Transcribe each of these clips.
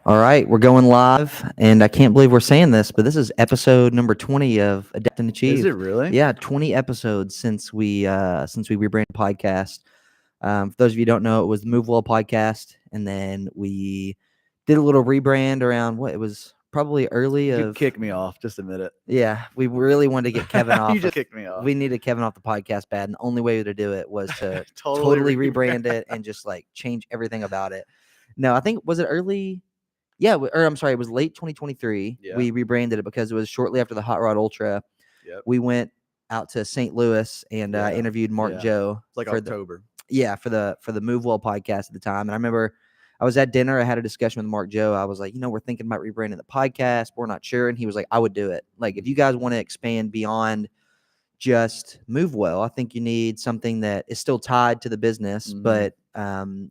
All right, we're going live, and I can't believe we're saying this, but this is episode number 20 of Adapt and Achieve. Is it really? Yeah, 20 episodes since we rebranded the podcast. For those of you who don't know, it was the MuuvWell podcast, and then we did a little rebrand around it was probably early You of. kick me off. Just admit it. Yeah, we really wanted to get Kevin off. You just kicked me off. We needed Kevin off the podcast bad, and the only way to do it was to Totally rebrand it and just like change everything about it. No, I think was it early. Yeah, I'm sorry, it was late 2023. Yeah. We rebranded it because it was shortly after the Hot Rod Ultra. Yep. We went out to St. Louis and interviewed Mark Joe. It's like October. For the MuuvWell podcast at the time. And I remember I was at dinner. I had a discussion with Mark Joe. I was like, we're thinking about rebranding the podcast. We're not sure. And he was like, I would do it. Like, if you guys want to expand beyond just MuuvWell, I think you need something that is still tied to the business, but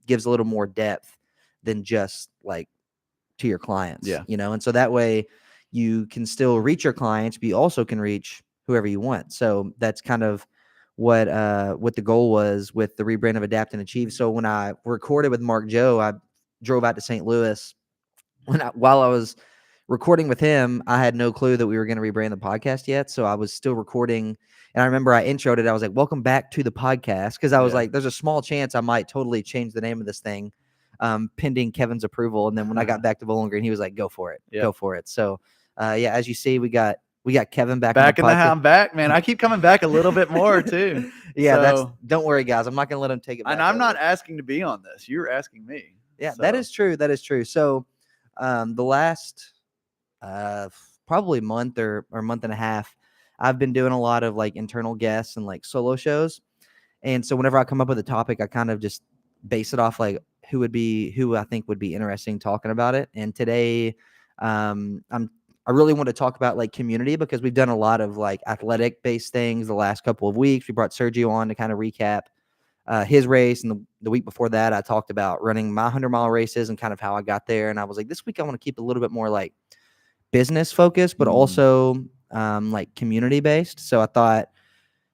gives a little more depth than just like to your clients. Yeah. And so that way you can still reach your clients, but you also can reach whoever you want. So that's kind of what the goal was with the rebrand of Adapt and Achieve. So when I recorded with Mark Joe, I drove out to St. Louis. While I was recording with him, I had no clue that we were going to rebrand the podcast yet. So I was still recording. And I remember I introed it. I was like, welcome back to the podcast. Because I was like, there's a small chance I might totally change the name of this thing, pending Kevin's approval. And then when I got back to Bowling Green, he was like, go for it. Go for it. So, as you see, we got Kevin back in the house. I'm back, man. I keep coming back a little bit more too. Don't worry, guys. I'm not going to let him take it back. And I'm not asking to be on this. You're asking me. Yeah, so. That is true. So, the last probably month or month and a half, I've been doing a lot of like internal guests and like solo shows. And so whenever I come up with a topic, I kind of just base it off like who I think would be interesting talking about it. And today, I really want to talk about like community, because we've done a lot of like athletic based things the last couple of weeks. We brought Sergio on to kind of recap his race. And the week before that, I talked about running my 100-mile races and kind of how I got there. And I was like, this week I want to keep a little bit more like business focused, but also like community based. So I thought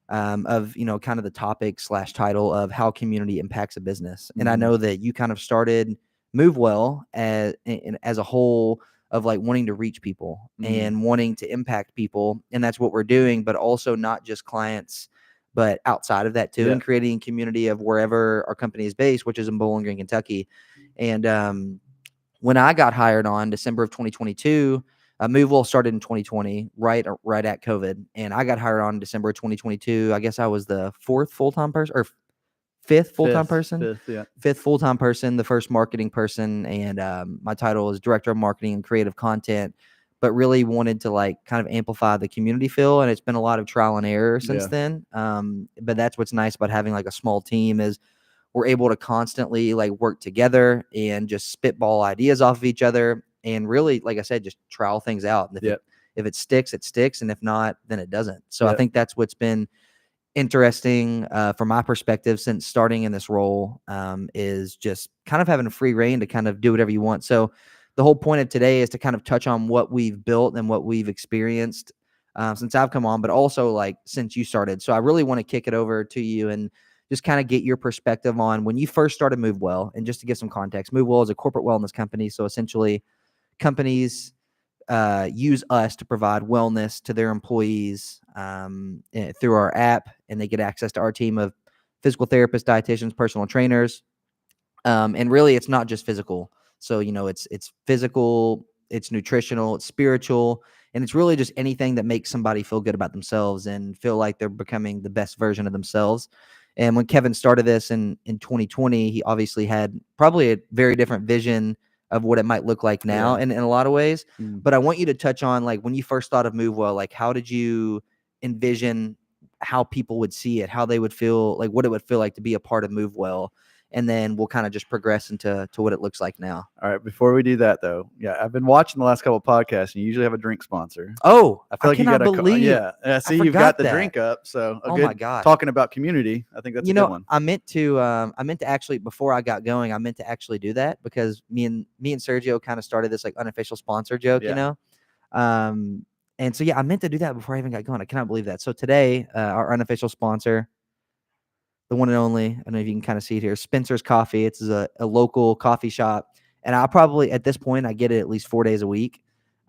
of, kind of the topic / title of how community impacts a business. And I know that you kind of started MuuvWell as a whole of like wanting to reach people and wanting to impact people. And that's what we're doing, but also not just clients, but outside of that too, and creating a community of wherever our company is based, which is in Bowling Green, Kentucky. And when I got hired on December of 2022, MuuvWell started in 2020, right at COVID. And I got hired on December of 2022. I guess I was the fifth full-time person, fifth full-time person, the first marketing person. And my title is Director of Marketing and Creative Content, but really wanted to like kind of amplify the community feel. And it's been a lot of trial and error since then. But that's what's nice about having like a small team is we're able to constantly like work together and just spitball ideas off of each other. And really, like I said, just trial things out. And if it sticks, it sticks. And if not, then it doesn't. So I think that's what's been interesting from my perspective since starting in this role, is just kind of having a free reign to kind of do whatever you want. So the whole point of today is to kind of touch on what we've built and what we've experienced since I've come on, but also like since you started. So I really want to kick it over to you and just kind of get your perspective on when you first started MuuvWell. And just to give some context, MuuvWell is a corporate wellness company. So essentially companies use us to provide wellness to their employees through our app, and they get access to our team of physical therapists, dietitians, personal trainers. And really, it's not just physical. So, it's physical, it's nutritional, it's spiritual, and it's really just anything that makes somebody feel good about themselves and feel like they're becoming the best version of themselves. And when Kevin started this in 2020, he obviously had probably a very different vision of what it might look like now in a lot of ways. But I want you to touch on like when you first thought of MuuvWell, like how did you envision how people would see it, how they would feel, like what it would feel like to be a part of MuuvWell. And then we'll kind of just progress into what it looks like now. All right. Before we do that, though, I've been watching the last couple of podcasts, and you usually have a drink sponsor. Oh, I feel like you got to see, you've got the drink up. So, my God, talking about community, I think that's a good one. I meant to actually, before I got going, I meant to actually do that because me and Sergio kind of started this like unofficial sponsor joke, and so I meant to do that before I even got going. I cannot believe that. So today, our unofficial sponsor, the one and only, I don't know if you can kind of see it here, Spencer's Coffee. It's a local coffee shop And I probably at this point I get it at least 4 days a week.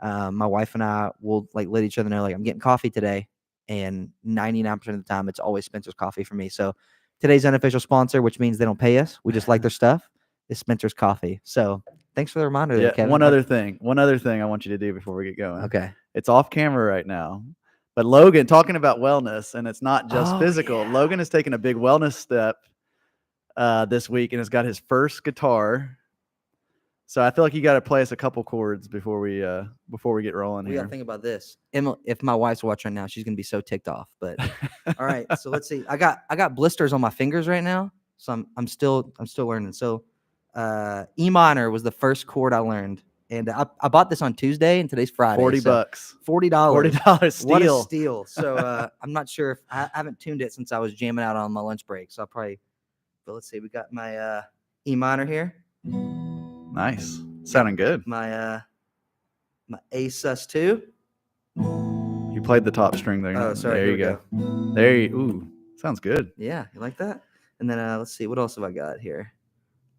My wife and I will like let each other know like I'm getting coffee today, and 99% of the time it's always Spencer's Coffee for me. So today's unofficial sponsor, which means they don't pay us, we just like their stuff, is Spencer's Coffee. So thanks for the reminder there, Kevin. One other thing I want you to do before we get going. Okay. It's off camera right now, but Logan, talking about wellness, and it's not just physical. Yeah. Logan has taken a big wellness step this week and has got his first guitar. So I feel like you got to play us a couple chords before we get rolling We here. got to think about this. Emma, if my wife's watching right now, she's gonna be so ticked off. But all right, so let's see. I got blisters on my fingers right now, so I'm still learning. So E minor was the first chord I learned, and I bought this on Tuesday, and today's Friday. $40. $40. $40 steal. What a steal! So I'm not sure if I haven't tuned it since I was jamming out on my lunch break. So I'll probably. But let's see. We got my E minor here. Nice. Sounding good. My A sus2. You played the top string there. Oh, sorry. There you go. There you. Ooh, sounds good. Yeah, you like that? And then let's see, what else have I got here?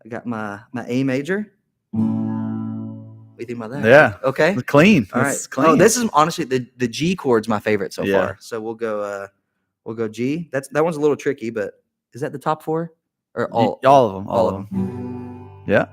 I got my A major. What do you think about that? Yeah. Okay. It's clean. All right. Clean. Oh, this is honestly the G chord's my favorite so far. So we'll go G. That one's a little tricky, but is that the top four or all of them? All of them. Yeah.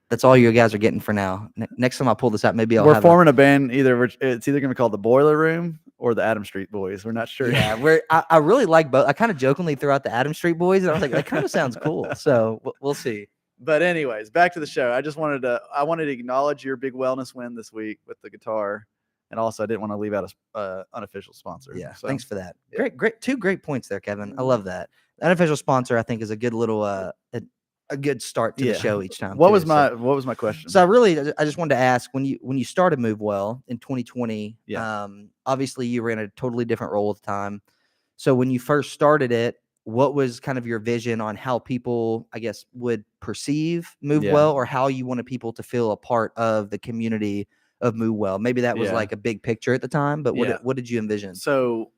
That's all you guys are getting for now. Next time I pull this out, maybe We're forming a band. It's either going to be called the Boiler Room or the Adam Street Boys. We're not sure. Yeah, I really like both. I kind of jokingly threw out the Adam Street Boys, and I was like, that kind of sounds cool. So we'll see. But anyways, back to the show. I wanted to acknowledge your big wellness win this week with the guitar, and also I didn't want to leave out a unofficial sponsor. Yeah, so. Thanks for that. Yeah. Great, two great points there, Kevin. I love that. The unofficial sponsor, I think, is a good little a good start to the show each time. What was my question? So I just wanted to ask when you started MuuvWell in 2020. Obviously you were in a totally different role at the time. So when you first started it, what was kind of your vision on how people, I guess, would perceive MuuvWell, or how you wanted people to feel a part of the community of MuuvWell? Maybe that was like a big picture at the time, but what did you envision? So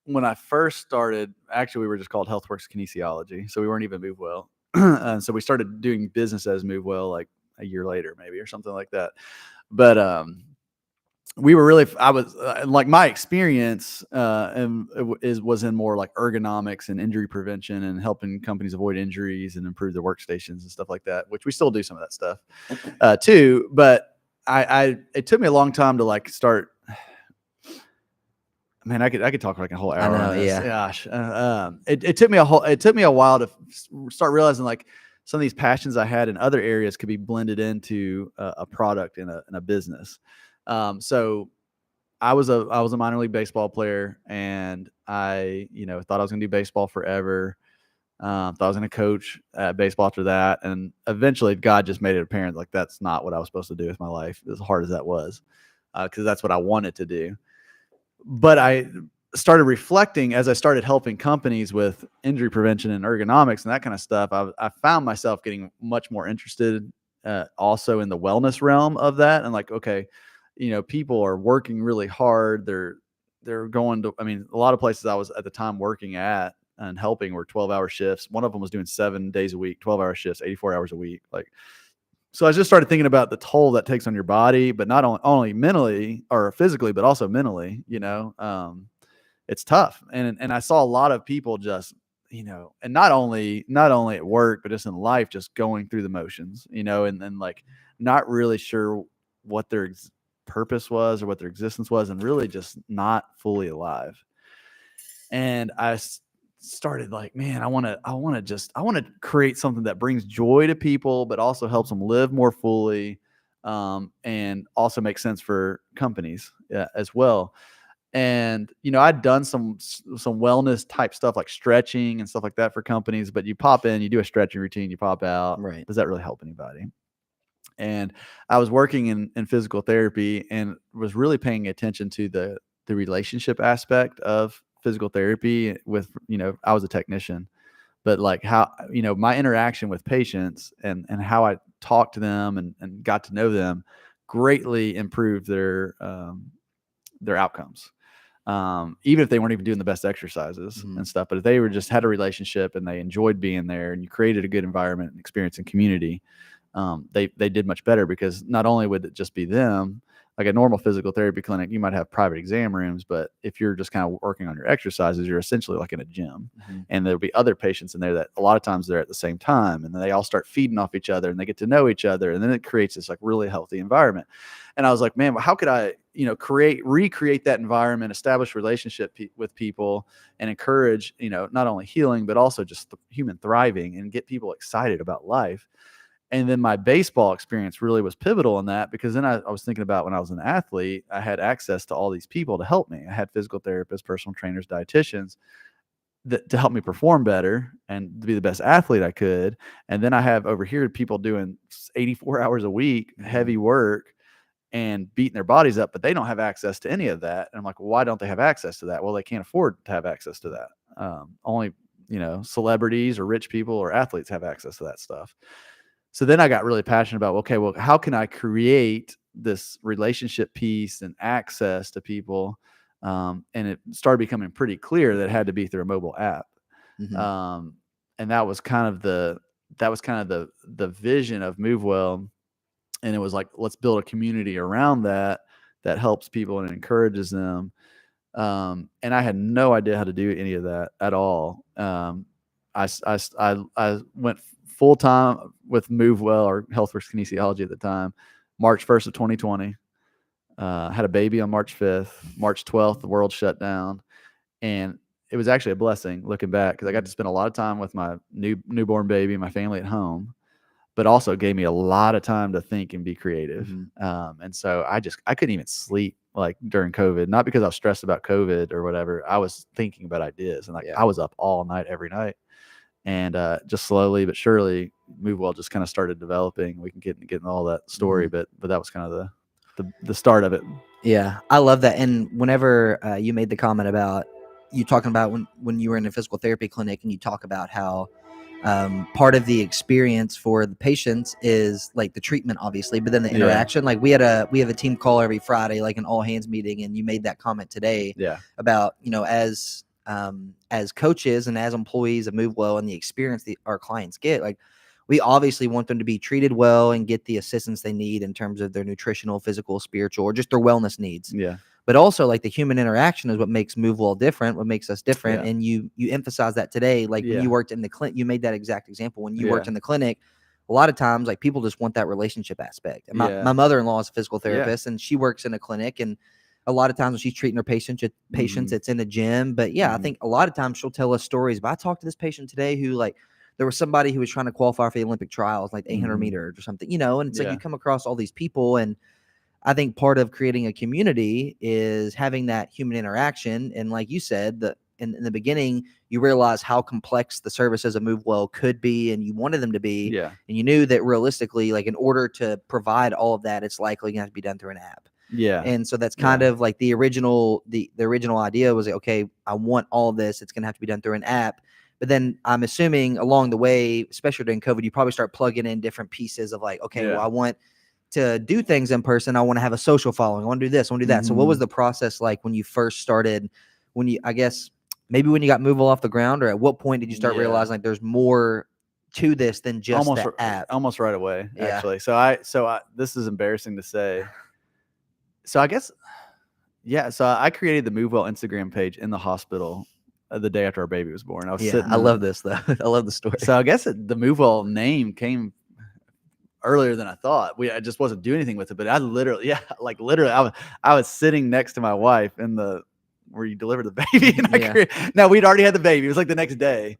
when I first started, actually we were just called HealthWorks Kinesiology, so we weren't even MuuvWell. And so we started doing business as MuuvWell like a year later, maybe, or something like that. But I was like, my experience was in more like ergonomics and injury prevention and helping companies avoid injuries and improve their workstations and stuff like that, which we still do some of that stuff too. But it took me a long time to like start. Man, I could talk for like a whole hour. I know, on this. yeah. Gosh, it took me a while to start realizing like some of these passions I had in other areas could be blended into a product in a business. So I was a minor league baseball player, and I thought I was going to do baseball forever. Thought I was going to coach baseball after that, and eventually God just made it apparent like that's not what I was supposed to do with my life, as hard as that was, because that's what I wanted to do. But I started reflecting as I started helping companies with injury prevention and ergonomics and that kind of stuff. I found myself getting much more interested also in the wellness realm of that. And like, okay, people are working really hard. They're going to, a lot of places I was at the time working at and helping were 12-hour shifts. One of them was doing 7 days a week, 12-hour shifts, 84 hours a week. So I just started thinking about the toll that takes on your body, but not only mentally or physically, but also mentally, it's tough. And I saw a lot of people just, and not only at work, but just in life, just going through the motions, and like not really sure what their purpose was or what their existence was, and really just not fully alive. And I started like, man, I want to create something that brings joy to people, but also helps them live more fully, and also makes sense for companies as well. And I'd done some wellness type stuff like stretching and stuff like that for companies, but you pop in, you do a stretching routine, you pop out. Right? Does that really help anybody? And I was working in physical therapy and was really paying attention to the relationship aspect of physical therapy with, I was a technician, but like how, my interaction with patients and how I talked to them and got to know them greatly improved their outcomes. Even if they weren't even doing the best exercises and stuff, but if they were just had a relationship and they enjoyed being there and you created a good environment and experience and community, they did much better, because not only would it just be them, like a normal physical therapy clinic, you might have private exam rooms, but if you're just kind of working on your exercises, you're essentially like in a gym, and there'll be other patients in there that a lot of times they're at the same time, and then they all start feeding off each other and they get to know each other, and then it creates this like really healthy environment. And I was like, man, how could I, recreate that environment, establish relationship with people, and encourage, not only healing, but also just human thriving, and get people excited about life. And then my baseball experience really was pivotal in that, because then I was thinking about when I was an athlete, I had access to all these people to help me. I had physical therapists, personal trainers, dietitians to help me perform better and to be the best athlete I could. And then I have over here people doing 84 hours a week, heavy work, and beating their bodies up, but they don't have access to any of that. And I'm like, well, why don't they have access to that? Well, they can't afford to have access to that. Only, celebrities or rich people or athletes have access to that stuff. So then I got really passionate about, okay, well, how can I create this relationship piece and access to people? And it started becoming pretty clear that it had to be through a mobile app. And that was kind of the vision of MuuvWell. And it was like, let's build a community around that helps people and encourages them. And I had no idea how to do any of that at all. I went full time with MuuvWell, or Healthworks Kinesiology at the time, March 1st of 2020. Had a baby on March 5th. March 12th, the world shut down. And it was actually a blessing looking back, because I got to spend a lot of time with my newborn baby and my family at home, but also it gave me a lot of time to think and be creative. And so I couldn't even sleep like during COVID, not because I was stressed about COVID or whatever. I was thinking about ideas, and I was up all night, every night. And just slowly but surely, MuuvWell just kind of started developing. We can get into all that story, but that was kind of the start of it. Yeah, I love that. And whenever you made the comment about you talking about when you were in a physical therapy clinic, and you talk about how part of the experience for the patients is like the treatment, obviously, but then the interaction. Like we have a team call every Friday, like an all hands meeting, and you made that comment today about as coaches and as employees of MuuvWell, and the experience that our clients get, like we obviously want them to be treated well and get the assistance they need in terms of their nutritional, physical, spiritual, or just their wellness needs. But also, like, the human interaction is what makes MuuvWell different, what makes us different. And you emphasize that today. Like when you worked in the clinic, you made that exact example. When you worked in the clinic, a lot of times, like, people just want that relationship aspect. And my mother-in-law is a physical therapist, and she works in a clinic. And a lot of times when she's treating her patients, it's in the gym. But I think a lot of times she'll tell us stories. But I talked to this patient today who, like, there was somebody who was trying to qualify for the Olympic trials, like 800 meters or something, and it's like you come across all these people. And I think part of creating a community is having that human interaction. And like you said, in the beginning, you realize how complex the services of MuuvWell could be, and you wanted them to be. And you knew that realistically, like, in order to provide all of that, it's likely going to have to be done through an app. And so that's kind of like the original idea was, like, okay, I want all of this. It's going to have to be done through an app. But then I'm assuming along the way, especially during COVID, you probably start plugging in different pieces of, like, okay, well, I want to do things in person. I want to have a social following. I want to do this. I want to do that. So what was the process like when you first started, I guess maybe when you got MuuvWell off the ground, or at what point did you start realizing like there's more to this than just the app? Almost right away, actually. So I this is embarrassing to say. So I guess, so I created the MuuvWell Instagram page in the hospital the day after our baby was born. I was sitting. I love this though. I love the story. So I guess the MuuvWell name came earlier than I thought. I just wasn't doing anything with it, but I literally, I was sitting next to my wife in where you deliver the baby, and now we'd already had the baby. It was like the next day,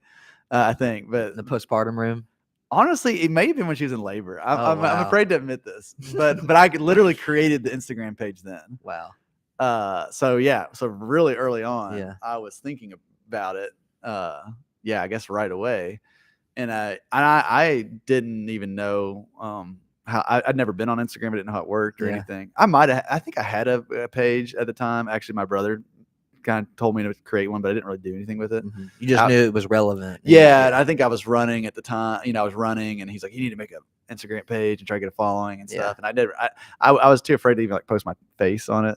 I think. But the postpartum room. Honestly, it may have been when she was in labor. I'm afraid to admit this, but I literally created the Instagram page then. Wow. So really early on, I was thinking about it. I guess right away. And I didn't even know how I'd never been on Instagram. I didn't know how it worked or anything. I think I had a page at the time. Actually, my brother kind of told me to create one, but I didn't really do anything with it. You just knew it was relevant. And I think I was running at the time. I was running, and he's like, "You need to make an Instagram page and try to get a following and stuff." And I was too afraid to even like post my face on it.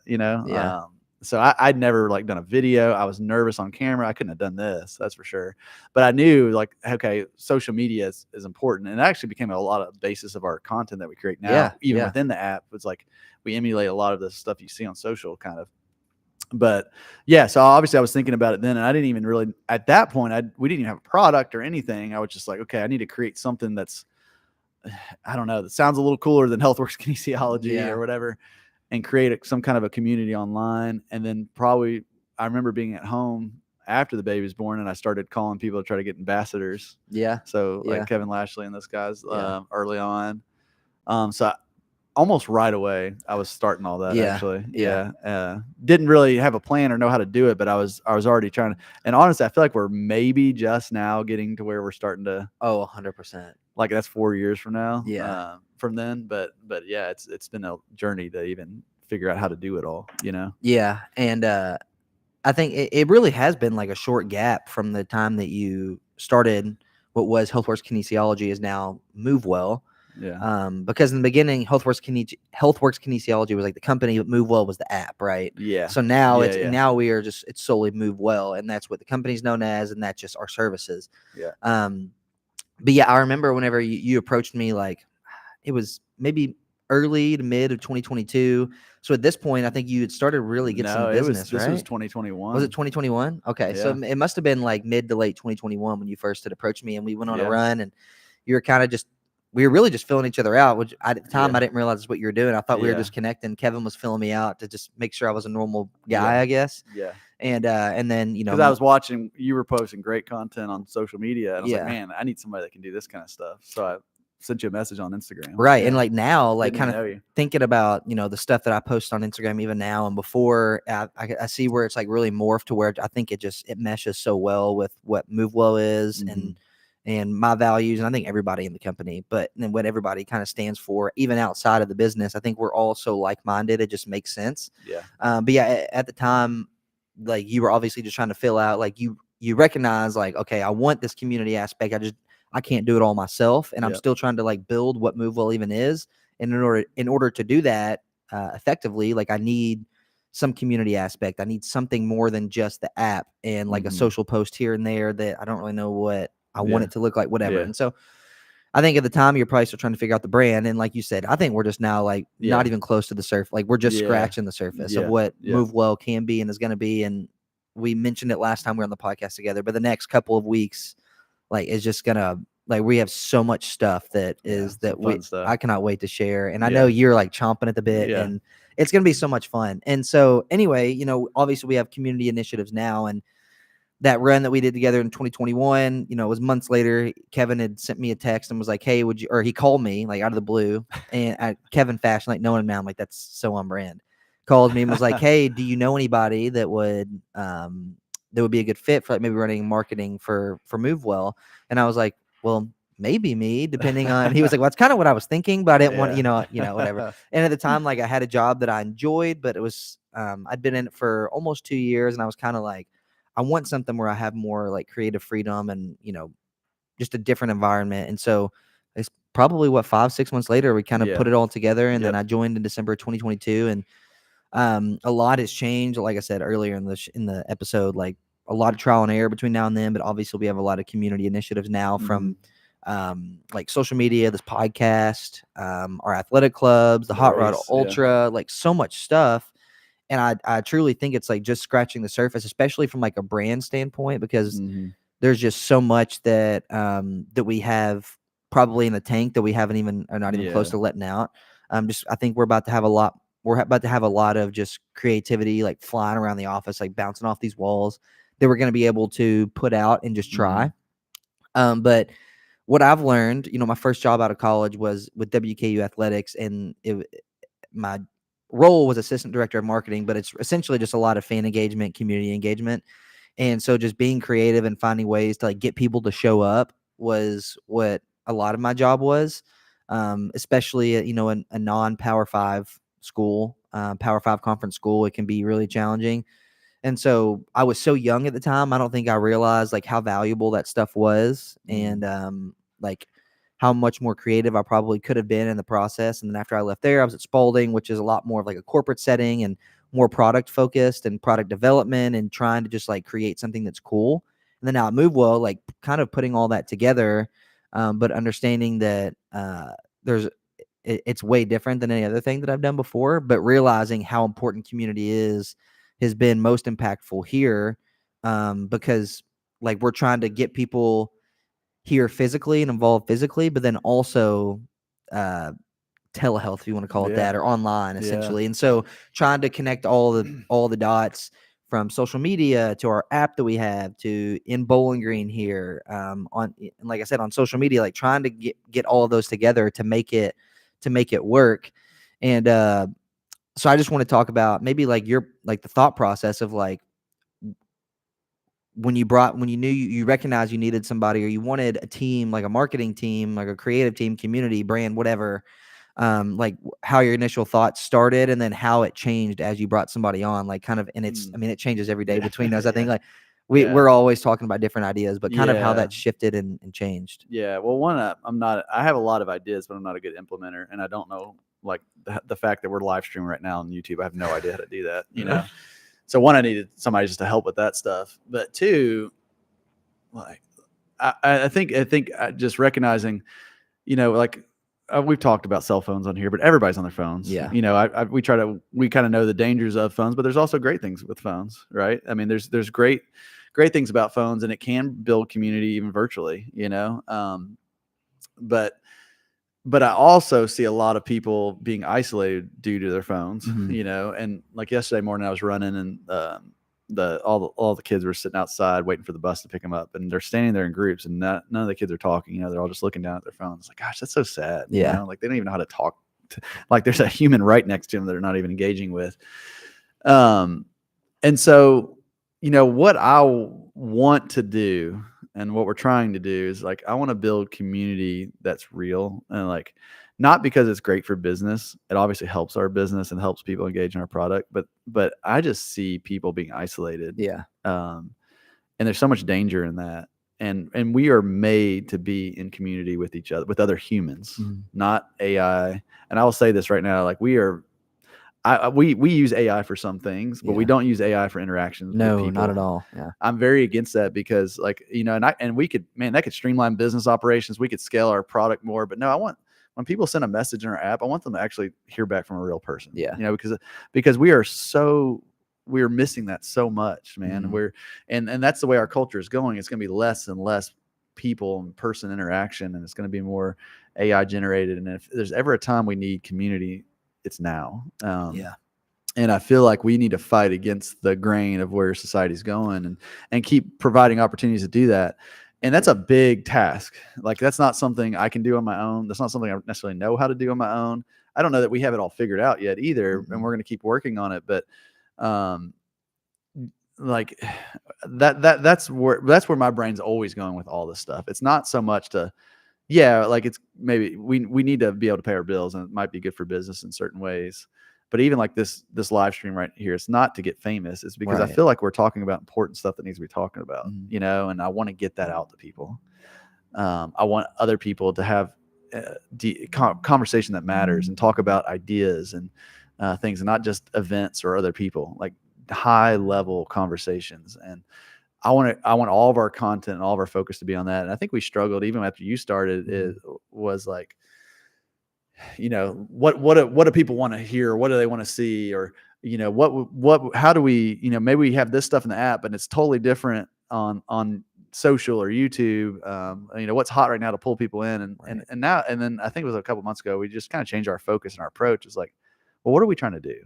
So I'd never like done a video. I was nervous on camera. I couldn't have done this, that's for sure. But I knew like, okay, social media is important. And it actually became a lot of basis of our content that we create now, Yeah, even yeah. within the app. It's like we emulate a lot of the stuff you see on social kind of. But yeah, so obviously I was thinking about it then, and I didn't even really at that point, we didn't even have a product or anything. I was just like, okay, I need to create something that's, I don't know, that sounds a little cooler than Healthworks Kinesiology Yeah. or whatever, and create some kind of a community online. And then probably I remember being at home after the baby was born, and I started calling people to try to get ambassadors. Yeah. So Yeah. like Kevin Lashley and those guys Yeah. early on. So almost right away I was starting all that, Yeah. actually. Yeah. Didn't really have a plan or know how to do it, but I was already trying to. And honestly, I feel like we're maybe just now getting to where we're starting to, Oh, 100%. like, that's 4 years from now, Yeah. from then. But yeah, it's been a journey to even figure out how to do it all, Yeah. And I think it really has been like a short gap from the time that you started what was Healthworks Kinesiology is now MuuvWell. Yeah. Because in the beginning, Healthworks Kinesiology was like the company, but MuuvWell was the app, right? Yeah. So now Yeah. now we are just, it's solely MuuvWell, and that's what the company's known as, and that's just our services. Yeah. But yeah, I remember whenever you approached me, like it was maybe early to mid of 2022. So at this point, I think you had started really get some No, business, this was right? 2021. Was it 2021? Okay, so Yeah. it must have been like mid to late 2021 when you first had approached me, and we went on a Yeah. run, and you were kind of just, we were really just filling each other out, which at the time Yeah. I didn't realize what you were doing. I thought we were Yeah. just connecting. Kevin was filling me out to just make sure I was a normal guy, Yeah. I guess. Yeah. And then, Because I was watching, you were posting great content on social media, and I was like, Yeah. man, I need somebody that can do this kind of stuff. So I sent you a message on Instagram. Right. Yeah. And like now, like Didn't even kind know of you. thinking about, the stuff that I post on Instagram even now and before, I see where it's like really morphed to where I think it meshes so well with what MuuvWell is Mhm. and my values, and I think everybody in the company, but then what everybody kind of stands for, even outside of the business. I think we're all so like-minded, it just makes sense. Yeah. But yeah, at the time, like you were obviously just trying to fill out, like you recognize like, okay, I want this community aspect. I can't do it all myself, and I'm Yep. still trying to like build what MuuvWell even is. And in order to do that effectively, like I need some community aspect. I need something more than just the app and like a Mhm. social post here and there that I don't really know what I want Yeah. it to look like, whatever. Yeah. And so I think at the time you're probably still trying to figure out the brand. And like you said, I think we're just now like not Yeah. even close to the surface. Like we're just Yeah. scratching the surface of Yeah. what Yeah. MuuvWell can be and is going to be. And we mentioned it last time we were on the podcast together, but the next couple of weeks, like, is just gonna, like, we have so much stuff that is some fun stuff. I cannot wait to share. And I Yeah. know you're like chomping at the bit, Yeah. and it's gonna be so much fun. And so anyway, obviously we have community initiatives now, and that run that we did together in 2021, it was months later. Kevin had sent me a text and was like, "Hey, would you?" Or he called me like out of the blue, and Kevin fashion, like knowing him now, I'm like, that's so on brand. Called me and was like, "Hey, do you know anybody that would be a good fit for like maybe running marketing for MuuvWell?" And I was like, "Well, maybe me, depending on." He was like, "Well, that's kind of what I was thinking, but I didn't want, whatever." And at the time, like I had a job that I enjoyed, but it was I'd been in it for almost 2 years, and I was kind of like, I want something where I have more like creative freedom and, just a different environment. And so it's probably 5-6 months later, we kind of put Yeah. it all together. And then Yep. I joined in December 2022. And a lot has changed. Like I said earlier in the episode, like a lot of trial and error between now and then, but obviously we have a lot of community initiatives now from like social media, this podcast, our athletic clubs, the Hot Rod race, yeah. Ultra, like so much stuff. And I truly think it's like just scratching the surface, especially from like a brand standpoint, because Mhm. there's just so much that that we have probably in the tank that we haven't even are not even close Yeah. to letting out. Just I think we're about to have a lot. We're about to have a lot of just creativity like flying around the office, like bouncing off these walls that we're going to be able to put out and just try. But what I've learned, my first job out of college was with WKU Athletics, and my role was assistant director of marketing, but it's essentially just a lot of fan engagement, community engagement. And so just being creative and finding ways to like get people to show up was what a lot of my job was. Especially at, a non-Power 5 school, Power 5 conference school, it can be really challenging. And so I was so young at the time, I don't think I realized like how valuable that stuff was, and like how much more creative I probably could have been in the process. And then after I left there, I was at Spalding, which is a lot more of like a corporate setting, and more product focused and product development and trying to just like create something that's cool. And then now at MuuvWell, like kind of putting all that together, but understanding that it's way different than any other thing that I've done before, but realizing how important community has been most impactful here, because like we're trying to get people here physically and involved physically, but then also telehealth, if you want to call it that, or online essentially. And so trying to connect all the dots from social media to our app that we have to in Bowling Green here, on, like I said, on social media, like trying to get all of those together to make it work. And so I just want to talk about maybe like the thought process of like when you knew you recognized you needed somebody, or you wanted a team, like a marketing team, like a creative team, community, brand, whatever, like how your initial thoughts started and then how it changed as you brought somebody on, like kind of, and I mean, it changes every day between us. I think like we're always talking about different ideas, but kind of how that shifted and changed. Yeah. Well, I have a lot of ideas, but I'm not a good implementer, and I don't know, like the fact that we're live streaming right now on YouTube, I have no idea how to do that, you know? So one, I needed somebody just to help with that stuff, but two, like, I think just recognizing, you know, like we've talked about cell phones on here, but everybody's on their phones. Yeah. You know, we kind of know the dangers of phones, but there's also great things with phones, right? I mean, there's great things about phones, and it can build community even virtually, you know? But I also see a lot of people being isolated due to their phones, you know? And like yesterday morning I was running, and all the kids were sitting outside waiting for the bus to pick them up, and they're standing there in groups, and none of the kids are talking. You know, they're all just looking down at their phones. Like, gosh, that's so sad. Yeah. You know? Like they don't even know how to talk. Like there's a human right next to them that they're not even engaging with. And so, you know, what I want to do and what we're trying to do is like, I want to build community that's real, and like, not because it's great for business. It obviously helps our business and helps people engage in our product, but I just see people being isolated. Yeah. And there's so much danger in that. And we are made to be in community with each other, with other humans, not AI. And I will say this right now, like we use AI for some things, but we don't use AI for interactions with people. No, not at all. Yeah. I'm very against that because, like, you know, and we could, man, that could streamline business operations. We could scale our product more, but no, when people send a message in our app, I want them to actually hear back from a real person. Yeah. You know, because we're missing that so much, man. And that's the way our culture is going. It's going to be less and less people and person interaction, and it's going to be more AI generated. And if there's ever a time we need community, it's now. And I feel like we need to fight against the grain of where society's going, and keep providing opportunities to do that. And that's a big task. Like, that's not something I can do on my own. That's not something I necessarily know how to do on my own. I don't know that we have it all figured out yet either. And we're going to keep working on it. But, like that's where my brain's always going with all this stuff. It's not so much like it's maybe we need to be able to pay our bills, and it might be good for business in certain ways. But even like this live stream right here, it's not to get famous. It's because I feel like we're talking about important stuff that needs to be talking about, you know, and I want to get that out to people. I want other people to have conversation that matters and talk about ideas and things, and not just events or other people, like high level conversations. And I want all of our content and all of our focus to be on that. And I think we struggled even after you started. It was like, you know, what do people want to hear? What do they want to see? Or, you know, how do we, you know, maybe we have this stuff in the app, but it's totally different on social or YouTube. You know, what's hot right now to pull people in. And now, and then I think it was a couple months ago, we just kind of changed our focus and our approach. It's like, well, what are we trying to do?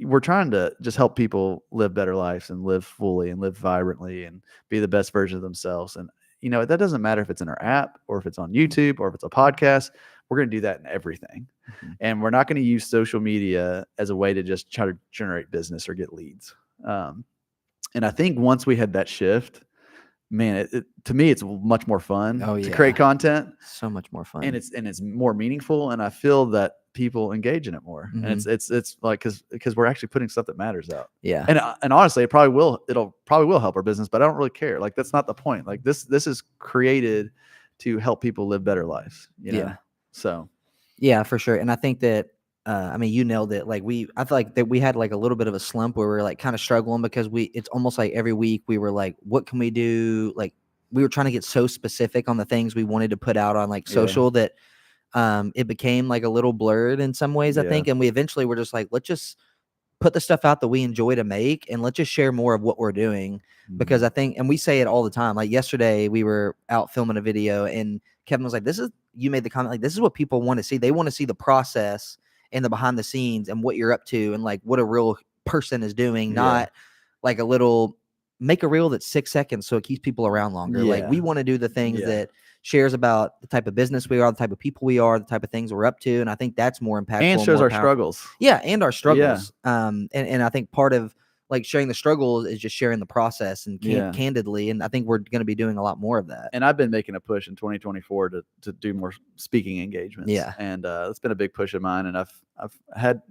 We're trying to just help people live better lives and live fully and live vibrantly and be the best version of themselves. And, you know, that doesn't matter if it's in our app or if it's on YouTube or if it's a podcast. We're going to do that in everything. And we're not going to use social media as a way to just try to generate business or get leads. And I think once we had that shift, man, to me, it's much more fun to create content. So much more fun. And it's more meaningful. And I feel that people engage in it more. And it's like, because we're actually putting stuff that matters out. Yeah. And honestly, it'll probably will help our business, but I don't really care. Like, that's not the point. Like, this is created to help people live better lives, you know? So, yeah, for sure. And I think that I mean, you nailed it. Like I feel like that we had like a little bit of a slump where we were like kind of struggling because it's almost like every week we were like, what can we do? Like we were trying to get so specific on the things we wanted to put out on like Yeah. social that it became like a little blurred in some ways, I Yeah. think. And we eventually were just like, let's just put the stuff out that we enjoy to make and let's just share more of what we're doing. Because I think, and we say it all the time, like yesterday we were out filming a video and Kevin was like, you made the comment, like, this is what people want to see. They want to see the process and the behind the scenes and what you're up to and like what a real person is doing, not like make a reel that's 6 seconds so it keeps people around longer. Like we want to do the things that shares about the type of business we are, the type of people we are, the type of things we're up to. And I think that's more impactful and shows more our powerful. struggles. Yeah, and our struggles. And I think part of like sharing the struggles is just sharing the process and candidly. And I think we're going to be doing a lot more of that. And I've been making a push in 2024 to do more speaking engagements. Yeah. And it's been a big push of mine. And I've had,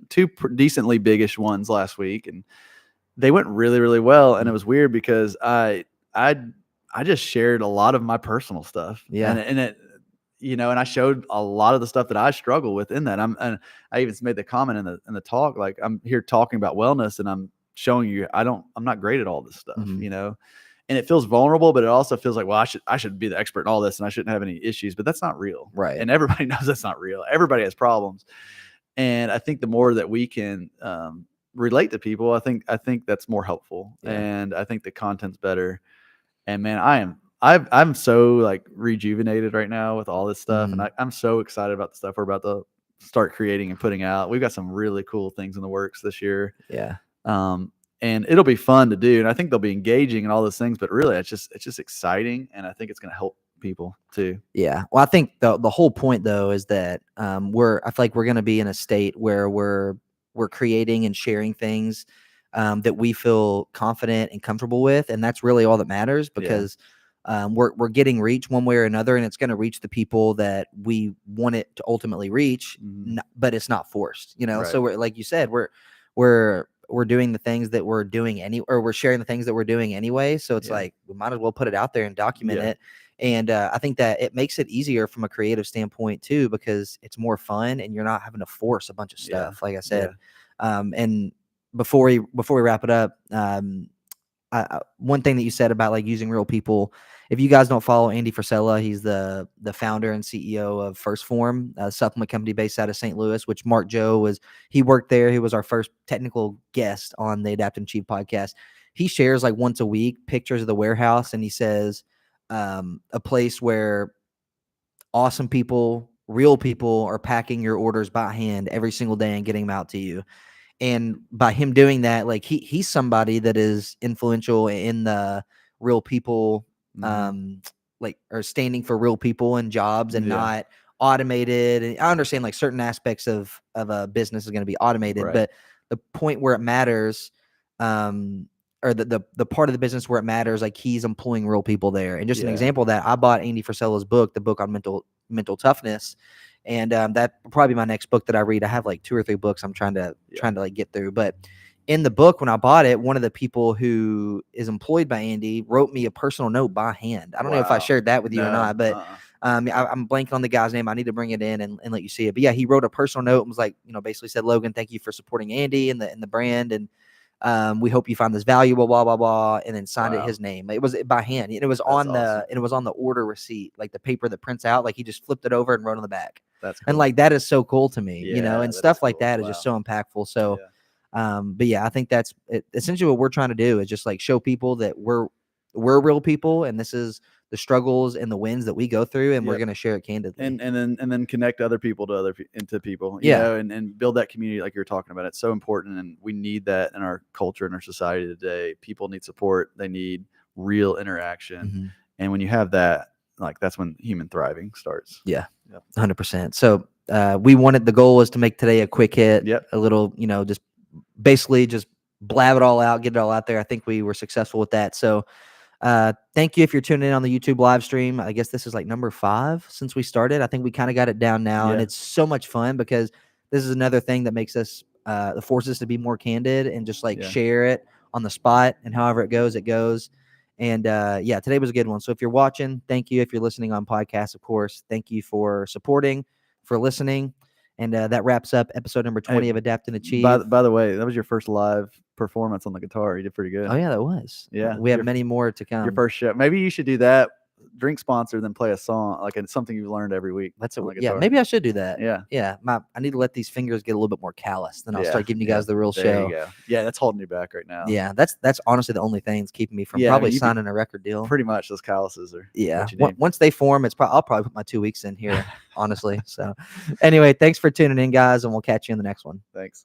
2 decently biggish ones last week, and they went really, really well. And it was weird because I just shared a lot of my personal stuff. Yeah. And it, and I showed a lot of the stuff that I struggle with in that. And I even made the comment in the talk, like, I'm here talking about wellness and I'm showing you, I'm not great at all this stuff, and it feels vulnerable, but it also feels like, well, I should be the expert in all this and I shouldn't have any issues, but that's not real. Right. And everybody knows that's not real. Everybody has problems. And I think the more that we can, relate to people, I think that's more helpful. Yeah. And I think the content's better. And man, I'm so like rejuvenated right now with all this stuff. And I'm so excited about the stuff we're about to start creating and putting out. We've got some really cool things in the works this year. Yeah. And it'll be fun to do. And I think they'll be engaging and all those things, but really it's just exciting. And I think it's going to help people too. Yeah. Well, I think the whole point though is that I feel like we're going to be in a state where we're creating and sharing things that we feel confident and comfortable with, and that's really all that matters because we're getting reach one way or another, and it's going to reach the people that we want it to ultimately reach, but it's not forced, Right. So we're, like you said, we're doing the things that we're doing or we're sharing the things that we're doing anyway. So it's like we might as well put it out there and document it. And I think that it makes it easier from a creative standpoint too, because it's more fun and you're not having to force a bunch of stuff. Like I said, and before we wrap it up, one thing that you said about like using real people. If you guys don't follow Andy Frisella, he's the founder and CEO of First Form, a supplement company based out of St. Louis, which Mark Joe he worked there. He was our first technical guest on the Adapt and Achieve podcast. He shares like once a week pictures of the warehouse, and he says a place where awesome people, real people are packing your orders by hand every single day and getting them out to you. And by him doing that, like he's somebody that is influential in the real people, like are standing for real people and jobs and not automated. And I understand like certain aspects of a business is going to be automated, but the point where it matters, or the part of the business where it matters, like he's employing real people there. And just an example of that, I bought Andy Frisella's book, the book on mental toughness. And that will probably be my next book that I read. I have like 2 or 3 books I'm trying to like get through. But in the book, when I bought it, one of the people who is employed by Andy wrote me a personal note by hand. I don't know if I shared that with you or not, but I'm blanking on the guy's name. I need to bring it in and let you see it. But yeah, he wrote a personal note and was like, basically said, Logan, thank you for supporting Andy and the brand. And we hope you find this valuable, blah, blah, blah. And then signed it his name. It was by hand. And it was on the order receipt, like the paper that prints out. Like he just flipped it over and wrote on the back. That's cool. And like that is so cool to me, and stuff like that is just so impactful. So but yeah, I think that's essentially what we're trying to do is just like show people that we're real people, and this is the struggles and the wins that we go through, and we're going to share it candidly. And then connect other people to people, you know, and build that community like you're talking about. It's so important, and we need that in our culture and our society today. People need support. They need real interaction. And when you have that, like that's when human thriving starts. 100%. So the goal was to make today a quick hit, a little, just basically just blab it all out, get it all out there. I think we were successful with that. So thank you if you're tuning in on the YouTube live stream. I guess this is like number 5 since we started. I think we kind of got it down now, and it's so much fun because this is another thing that makes us forces us to be more candid and just like share it on the spot, and however it goes, it goes. And today was a good one. So if you're watching, thank you. If you're listening on podcast, of course, thank you for supporting, for listening. And that wraps up episode number 20 Hey, of Adapt and Achieve. By the way, that was your first live performance on the guitar. You did pretty good. Oh yeah, that was. Yeah, We have many more to come. Your first show. Maybe you should do that. Drink sponsor, then play a song, like it's something you've learned every week. That's on the yeah. guitar. Maybe I should do that. Yeah. Yeah. I need to let these fingers get a little bit more callous. Then I'll start giving you guys the real There show. you go. Yeah, that's holding you back right now. Yeah, that's honestly the only thing that's keeping me from Yeah, I probably mean, signing a record deal. Pretty much those calluses are. Yeah. What you need. Once they form, I'll probably put my 2 weeks in here, honestly. So, anyway, thanks for tuning in, guys, and we'll catch you in the next one. Thanks.